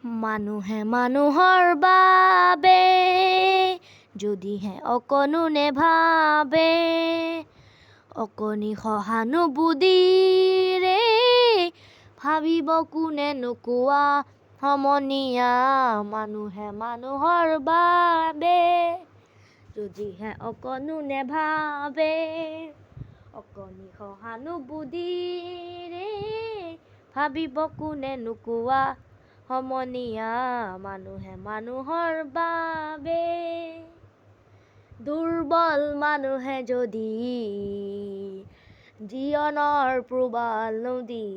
মানুহে মানুহৰ বাবে যদিহে অকণো নেভাবে, অকণি সহানুভূতিৰে ভাবিব কোনেনো কোৱা সমনীয়া। মানুহে মানুহৰ বাবে যদিহে অকণো নেভাবে, অকণি সহানুভূতিৰে ভাবিব কোনেনো কোৱা সমনীয়া। মানুহে মানুহৰ বাবে দুৰ্বল মানুহে যদি জীৱনৰ প্ৰবাল নদী,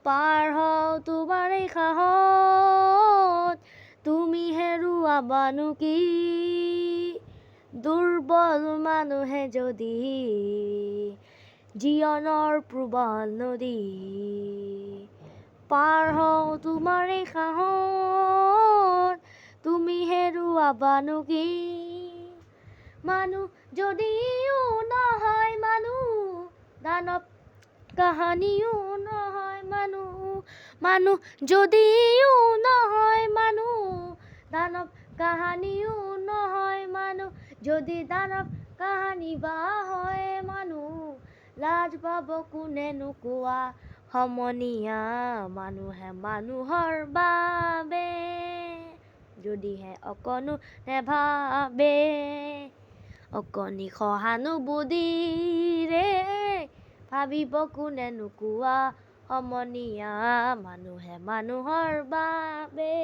পাৰ হওঁ তোমাৰে সাহত তুমি হেৰুৱাবানো কি। দুৰ্বল মানুহে যদি জীৱনৰ প্ৰবাল নদী, পাৰ হওঁ তোমাৰে সাহত তুমি হেৰুৱাবানো কি। মানুহ যদিও নহয় মানুহ, দানৱ কাহানিও নহয় মানুহ। মানুহ যদিও নহয় মানুহ, দানৱ কাহানিও নহয় মানুহ। যদি দানৱ কাহানি বা হয় মানুহ, লাজ পাব কোনেনো কোৱা সমনীয়া। মানুহে মানুহৰ বাবে যদিহে অকণো নেভাবে, অকণি সহানুভূতিৰে ভাবিব কোনেনো কোৱা সমনীয়া। মানুহে মানুহৰ বাবে।